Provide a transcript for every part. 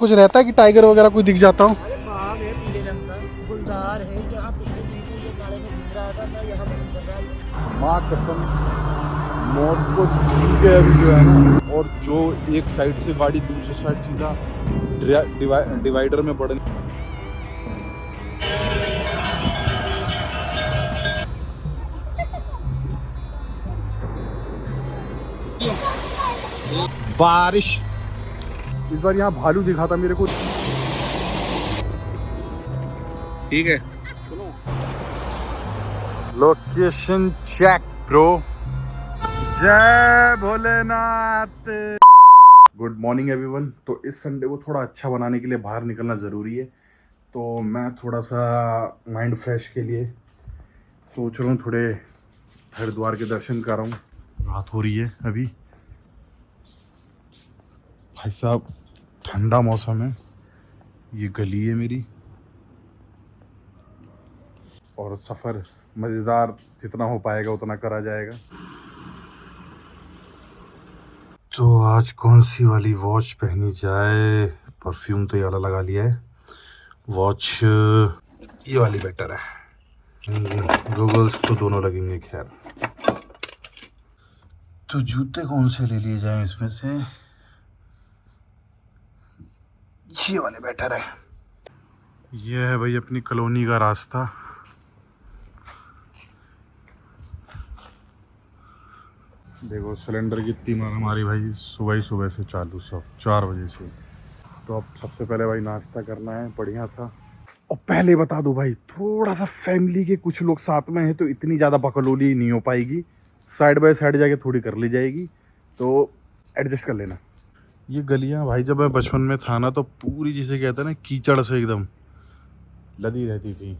कुछ रहता है कि टाइगर वगैरह कोई दिख जाता हो? अरे बाग है पीले रंग का, गुलदार है, यहाँ पिछले महीने ये नाले में घूम रहा था, मैं यहाँ बंद कर रहा था। माँ कसम, मौत को छीन के अभी जो है ना, और जो एक साइड से गाड़ी दूसरी साइड सीधा डिवाइडर में बढ़। बारिश, इस बार यहाँ भालू दिखा था मेरे को। ठीक है, सुनो, लोकेशन चेक ब्रो। जय भोलेनाथ। Good morning everyone. तो इस संडे को थोड़ा अच्छा बनाने के लिए बाहर निकलना ज़रूरी है, तो मैं थोड़ा सा माइंड फ्रेश के लिए सोच रहा हूँ थोड़े हरिद्वार के दर्शन कर रहा हूँ। रात हो रही है अभी, भाई साहब ठंडा मौसम है। ये गली है मेरी, और सफ़र मज़ेदार जितना हो पाएगा उतना करा जाएगा। तो आज कौन सी वाली वॉच पहनी जाए? परफ्यूम तो ये वाला लगा लिया है, वॉच ये वाली बेटर है। गूगल्स तो दोनों लगेंगे खैर। तो जूते कौन से ले लिए जाएं इसमें से? ये वाले बेटर है। ये है भाई अपनी कॉलोनी का रास्ता। देखो सिलेंडर की इतनी मार हमारी भाई सुबह ही सुबह से चालू, सब 4 बजे से। तो अब सबसे पहले भाई नाश्ता करना है बढ़िया सा। और पहले बता दो भाई, थोड़ा सा फैमिली के कुछ लोग साथ में हैं तो इतनी ज़्यादा बकलोली नहीं हो पाएगी, साइड बाय साइड जाके थोड़ी कर ली जाएगी, तो एडजस्ट कर लेना। ये गलियां भाई जब मैं बचपन में था ना, तो पूरी जिसे कहते हैं ना कीचड़ से एकदम लदी रहती थी।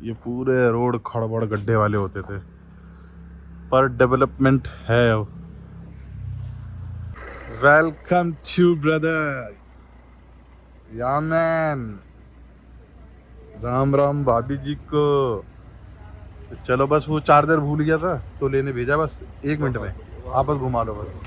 ये पूरे रोड खड़बड़ गड्ढे वाले होते थे, पर डेवलपमेंट है अब। वेलकम टू ब्रदर, या मैन। राम राम भाभी जी को। तो चलो बस, वो चार्जर भूल गया था तो लेने भेजा, बस 1 मिनट में आप बस घुमा लो बस।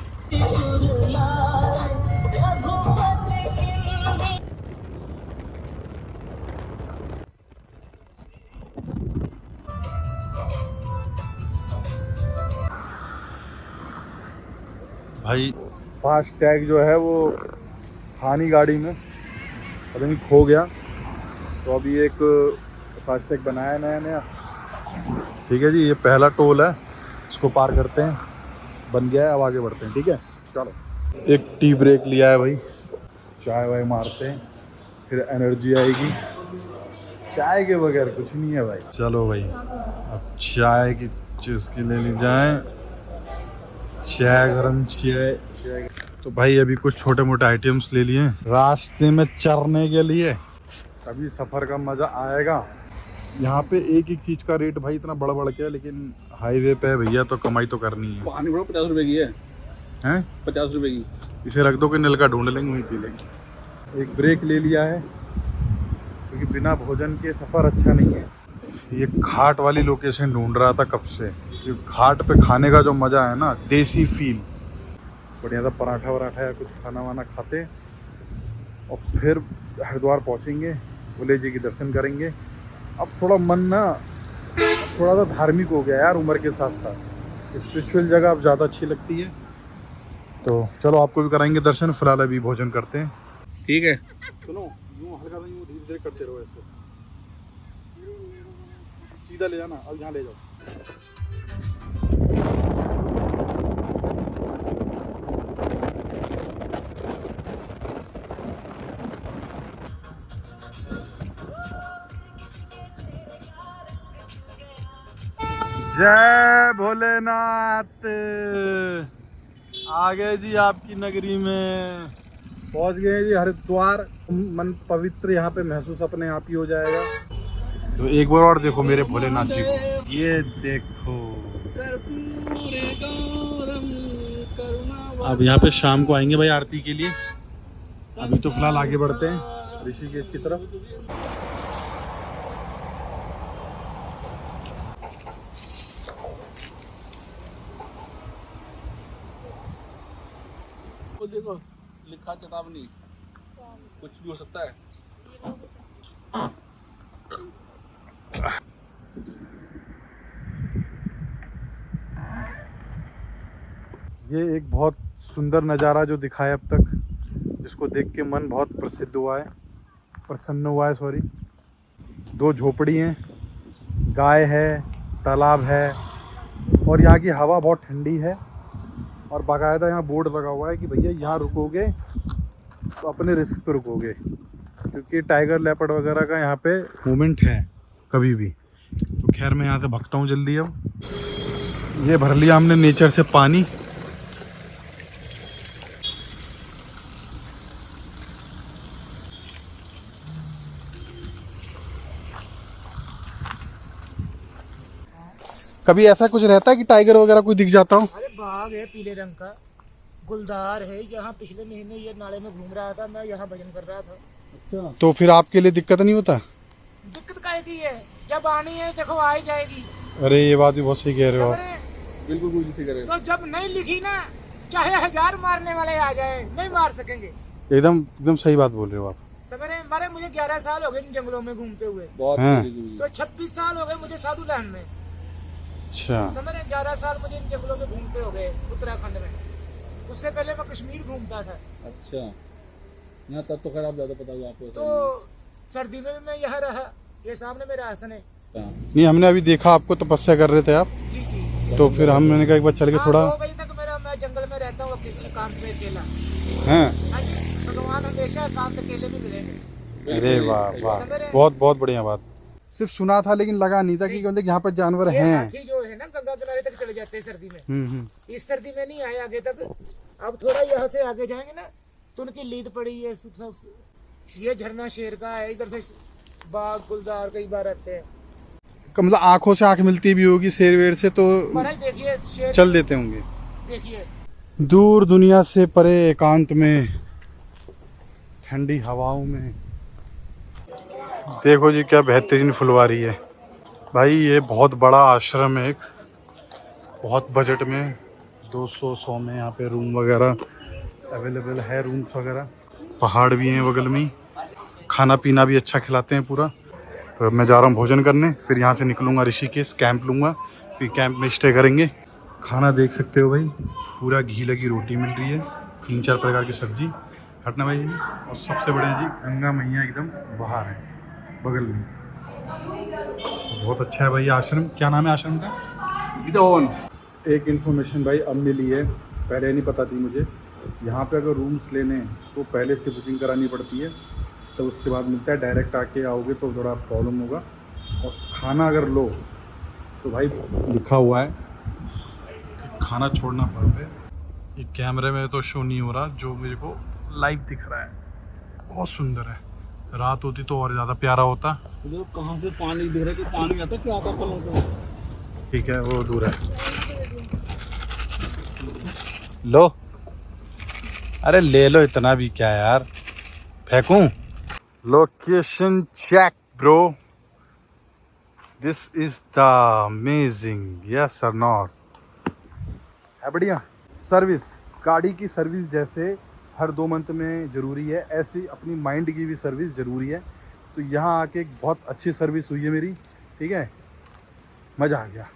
भाई फास्ट टैग जो है वो थानी गाड़ी में पता नहीं खो गया, तो अभी एक फास्ट टैग बनाया नया नया। ठीक है जी, ये पहला टोल है, इसको पार करते हैं, बन गया है, अब आगे बढ़ते हैं। ठीक है चलो। एक टी ब्रेक लिया है भाई, चाय वाय मारते हैं, फिर एनर्जी आएगी। चाय के बगैर कुछ नहीं है भाई। चलो भाई, अब चाय की चुस्की ले ली जाए। चाय गरम चाय। तो भाई अभी कुछ छोटे मोटे आइटम्स ले लिए रास्ते में चरने के लिए, तभी सफ़र का मज़ा आएगा। यहाँ पे एक एक चीज़ का रेट भाई इतना बढ़ बढ़ के है, लेकिन हाईवे पे है भैया, तो कमाई तो करनी है। पानी बड़ा 50 रुपए की है। हैं 50 रुपए की। इसे रख दो कि नल का ढूंढ लेंगे, वहीं पी लेंगे। एक ब्रेक ले लिया है, क्योंकि बिना भोजन के सफ़र अच्छा नहीं है। ये घाट वाली लोकेशन ढूंढ रहा था कब से, क्योंकि घाट पे खाने का जो मज़ा है ना, देसी फील। बढ़िया सा पराठा वराठा या कुछ खाना वाना खाते और फिर हरिद्वार पहुंचेंगे, भोले जी के दर्शन करेंगे। अब थोड़ा मन ना थोड़ा सा धार्मिक हो गया यार, उम्र के साथ साथ स्पिरिचुअल जगह अब ज़्यादा अच्छी लगती है। तो चलो आपको भी कराएंगे दर्शन, फिलहाल अभी भोजन करते हैं। ठीक है, सुनो, यूँ हल्का सा यूँ धीरे धीरे करते रहो, ऐसे सीधा ले जाना, अब यहाँ ले जाओ। जय भोलेनाथ। आ गए जी आपकी नगरी में, पहुंच गए जी हरिद्वार। मन पवित्र यहाँ पे महसूस अपने आप ही हो जाएगा। तो एक बार और देखो मेरे भोलेनाथ जी को, ये देखो। अब यहाँ पे शाम को आएंगे भाई आरती के लिए। अभी तो फिलहाल आगे बढ़ते हैं ऋषिकेश की तरफ। देखो लिखा चेतावनी। कुछ भी हो सकता है। ये एक बहुत सुंदर नज़ारा जो दिखाया अब तक, जिसको देख के मन बहुत प्रसन्न हुआ है सॉरी। 2 झोपड़ी हैं, गाय है, तालाब है और यहाँ की हवा बहुत ठंडी है। और बाकायदा यहाँ बोर्ड लगा हुआ है कि भैया यहाँ रुकोगे तो अपने रिस्क पे रुकोगे, क्योंकि टाइगर लेपर्ड वगैरह का यहाँ पे मूवमेंट है कभी भी। तो खैर मैं यहाँ से भागता हूँ जल्दी। अब ये भर लिया हमने नेचर से पानी। कभी ऐसा कुछ रहता है कि टाइगर वगैरह कोई दिख जाता हो? अरे बाघ है पीले रंग का, गुलदार है। यहाँ पिछले महीने ये नाले में घूम रहा था, मैं यहाँ भजन कर रहा था। अच्छा, तो फिर आपके लिए दिक्कत नहीं होता? दिक्कत काय की है, जब आनी है देखो आ ही जाएगी। अरे ये बात भी बहुत सही कह रहे हो आप। बिल्कुल सही कह रहे हो। तो जब नहीं लिखी ना, चाहे 1000 मारने वाले आ जाए, नहीं मार सकेंगे। एकदम सही बात बोल रहे हो आप। सवेरे मारे मुझे 11 साल हो गए इन जंगलों में घूमते हुए। बहुत तो 26 साल हो गए मुझे साधु लैंड में। अच्छा, समझ 11 साल मुझे इन जंगलों में घूमते हो गए उत्तराखंड में। उससे पहले मैं कश्मीर घूमता था। अच्छा, यहाँ तब तो खैर आप ज्यादा पता होगा आपको। तो सर्दी में भी मैं यहाँ रहा, ये सामने मेरा आसन है। नहीं हमने अभी देखा आपको तपस्या कर रहे थे आप। जी जी। तो फिर मैंने कहा एक बार चल के थोड़ा। 2 बजे तक मैं जंगल में रहता हूँ काम पे अकेला। हैं? हाँ जी, भगवान हमेशा काम अकेले भी मिलेंगे। अरे वाह वाह, बहुत बढ़िया बात। सिर्फ सुना था लेकिन लगा नहीं था कि मतलब यहाँ पर जानवर ये हैं। हाथी जो है ना गंगा किनारे तक चले जाते हैं सर्दी में। इस सर्दी में नहीं आए आगे तक। अब थोड़ा यहाँ से आगे जाएंगे ना तो उनकी लीद पड़ी है। ये झरना शेर का है, इधर से बाघ गुलदार कई बार आते हैं। मतलब आंखों से आंख मिलती भी होगी शेर वेर से, तो देखिए शेर चल देते होंगे। देखिए दूर दुनिया से परे एकांत में ठंडी हवाओं में। देखो जी क्या बेहतरीन फुलवारी है भाई। ये बहुत बड़ा आश्रम है, एक बहुत बजट में 200 में यहाँ पे रूम वगैरह अवेलेबल है, रूम्स वगैरह। पहाड़ भी हैं बगल में, खाना पीना भी अच्छा खिलाते हैं पूरा। तो मैं जा रहा हूँ भोजन करने, फिर यहाँ से निकलूँगा ऋषिकेश, कैंप लूँगा, फिर कैंप में स्टे करेंगे। खाना देख सकते हो भाई, पूरा घी लगी रोटी मिल रही है, 3-4 प्रकार की सब्जी। हटना भाई जी। और सबसे बढ़िया जी गंगा मैया एकदम बाहर है बगल में। बहुत अच्छा है भाई आश्रम। क्या नाम है आश्रम का? विदोन। एक इन्फॉर्मेशन भाई अब मिली है, पहले नहीं पता थी मुझे। यहाँ पे अगर रूम्स लेने हैं तो पहले से बुकिंग करानी पड़ती है, तो उसके बाद मिलता है। डायरेक्ट आके आओगे तो थोड़ा प्रॉब्लम होगा। और खाना अगर लो तो भाई लिखा हुआ है कि खाना छोड़ना पड़ता है। ये कैमरे में तो शो नहीं हो रहा, जो मेरे को लाइव दिख रहा है। बहुत सुंदर है, रात होती तो और ज़्यादा प्यारा होता। तो कहाँ से पानी दिख रहा है कि पानी आता क्या आता है? ठीक है वो दूर है। लो, अरे ले लो, इतना भी क्या यार, फेंकूं? Location check bro, this is the amazing, yes और नॉट? है बढ़िया। सर्विस, गाड़ी की सर्विस जैसे हर 2 मंथ में ज़रूरी है, ऐसी अपनी माइंड की भी सर्विस ज़रूरी है। तो यहाँ आके एक बहुत अच्छी सर्विस हुई है मेरी, ठीक है, मज़ा आ गया।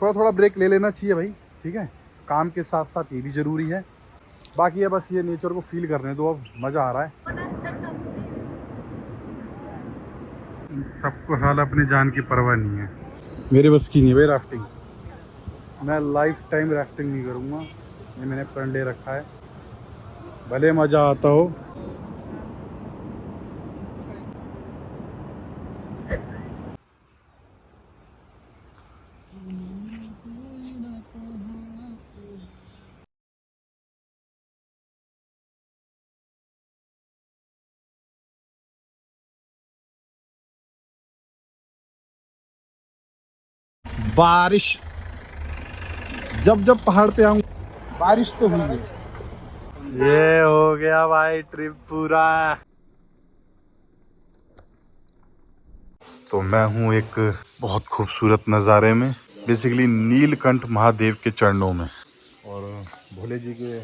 थोड़ा ब्रेक ले लेना चाहिए भाई, ठीक है, काम के साथ साथ ये भी ज़रूरी है। बाकी है बस ये नेचर को फील करने दो, अब मज़ा आ रहा है। सबको हाल अपनी जान की परवाह नहीं है, मेरे बस की नहीं भाई राफ्टिंग। मैं लाइफ टाइम राफ्टिंग नहीं करूँगा, ये मैंने प्रण ले रखा है, भले मज़ा आता हो। बारिश, जब पहाड़ पे आऊँ बारिश तो हुई। ये हो गया भाई ट्रिप पूरा। तो मैं हूँ एक बहुत खूबसूरत नज़ारे में, बेसिकली नीलकंठ महादेव के चरणों में। और भोले जी के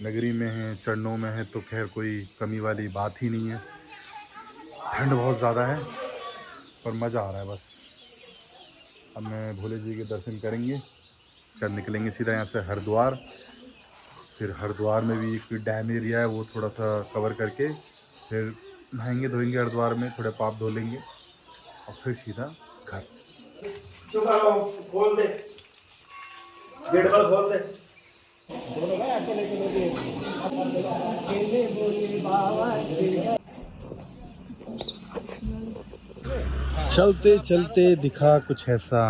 नगरी में है, चरणों में है, तो खैर कोई कमी वाली बात ही नहीं है। ठंड बहुत ज़्यादा है पर मज़ा आ रहा है बस। अब मैं भोले जी के दर्शन करेंगे, कल निकलेंगे सीधा यहाँ से हरिद्वार। फिर हरिद्वार में भी एक डैम एरिया है, वो थोड़ा सा कवर करके फिर नहाएंगे धोएंगे हरिद्वार में, थोड़े पाप धो लेंगे और फिर सीधा घर। खोल दे, गेट पर खोल दे। चलते चलते दिखा कुछ ऐसा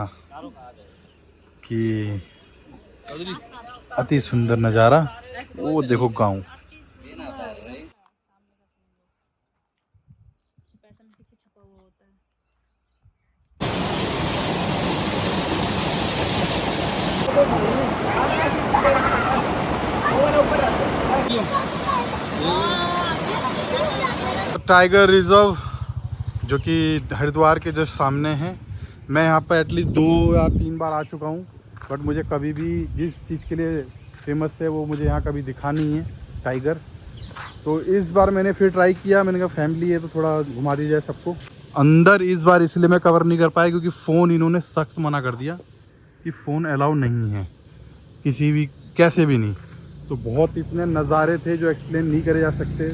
कि अति सुंदर नज़ारा। वो देखो गांव। टाइगर रिजर्व जो कि हरिद्वार के जस्ट सामने है। मैं यहाँ पर एटलीस्ट 2 या 3 बार आ चुका हूँ, बट मुझे कभी भी जिस चीज़ के लिए फेमस है वो मुझे यहाँ कभी दिखा नहीं है, टाइगर। तो इस बार मैंने फिर ट्राई किया। मैंने कहा फैमिली है तो थोड़ा घुमा दी जाए सबको। अंदर इस बार इसलिए मैं कवर नहीं कर पाया क्योंकि फ़ोन इन्होंने सख्त मना कर दिया कि फ़ोन अलाउ नहीं है किसी भी, कैसे भी नहीं। तो बहुत इतने नज़ारे थे जो एक्सप्लेन नहीं करे जा सकते।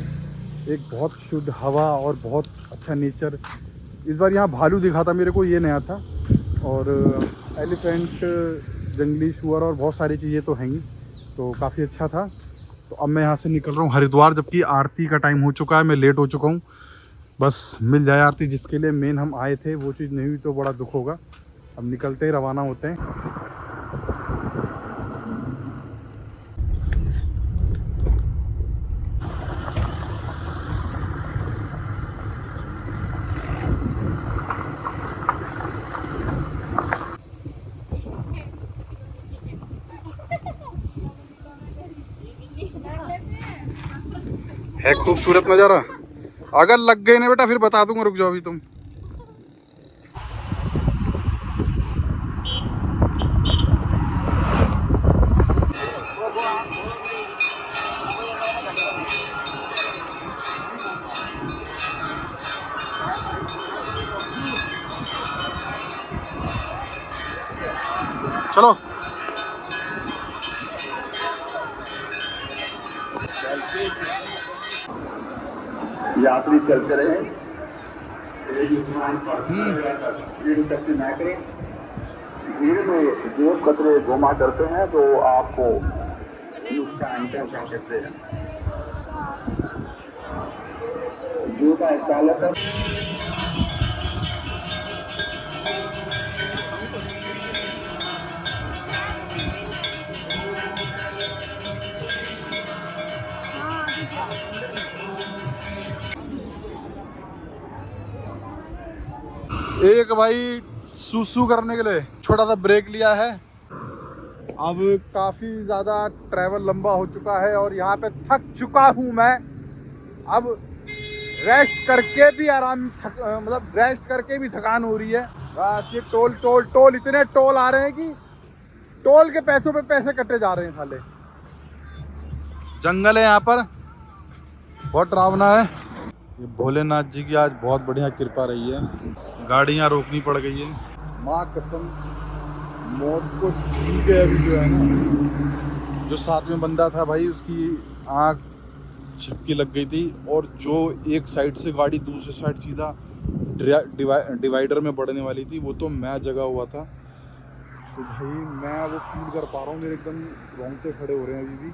एक बहुत शुद्ध हवा और बहुत अच्छा नेचर। इस बार यहाँ भालू दिखा था मेरे को, ये नया था। और एलिफेंट, जंगली सुअर और बहुत सारी चीज़ें तो हैं ही, तो काफ़ी अच्छा था। तो अब मैं यहाँ से निकल रहा हूँ हरिद्वार, जबकि आरती का टाइम हो चुका है। मैं लेट हो चुका हूँ। बस मिल जाए आरती, जिसके लिए मेन हम आए थे, वो चीज़ नहीं हुई तो बड़ा दुख होगा। अब निकलते ही रवाना होते हैं। है खूबसूरत नज़ारा। अगर लग गए ना बेटा फिर बता दूंगा, रुक जाओ अभी तुम। चलो यात्री चलते रहे, ना करें। भीड़ में जो कचरे घुमा करते हैं तो आपको उसका एंटर कर सकते हैं। जूता चालक एक भाई सूसू करने के लिए छोटा सा ब्रेक लिया है। अब काफ़ी ज़्यादा ट्रैवल लंबा हो चुका है और यहाँ पे थक चुका हूँ मैं। अब रेस्ट करके भी मतलब रेस्ट करके भी थकान हो रही है। बस ये टोल टोल टोल, इतने टोल आ रहे हैं कि टोल के पैसों पे पैसे कटे जा रहे हैं साले। जंगल है यहाँ पर, बहुत डरावना है। ये भोलेनाथ जी की आज बहुत बढ़िया कृपा रही है। गाड़ियाँ रोकनी पड़ गई है। माँ कसम मौत को छीन के अभी जो है ना, जो साथ में बंदा था भाई उसकी आँख छिपकी लग गई थी। और जो एक साइड से गाड़ी दूसरे साइड सीधा डिवाइडर में बढ़ने वाली थी, वो तो मैं जगा हुआ था। तो भाई मैं वो फील कर पा रहा हूँ, मेरे एकदम रोंगटे खड़े हो रहे हैं अभी भी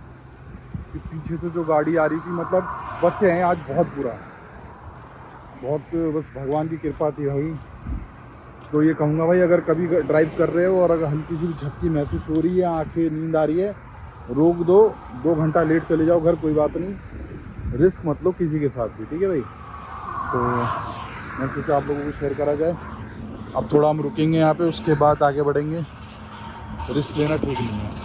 कि पीछे तो जो गाड़ी आ रही थी, मतलब बच्चे हैं आज बहुत बुरा, बहुत बस भगवान की कृपा थी भाई। तो ये कहूँगा भाई, अगर कभी ड्राइव कर रहे हो और अगर हल्की सी भी झपकी महसूस हो रही है, आंखें नींद आ रही है, रोक दो, 2 घंटा लेट चले जाओ घर, कोई बात नहीं। रिस्क मत लो किसी के साथ भी, ठीक है भाई। तो मैं सोचा आप लोगों को शेयर करा जाए। अब थोड़ा हम रुकेंगे यहाँ पे, उसके बाद आगे बढ़ेंगे। रिस्क लेना ठीक नहीं है।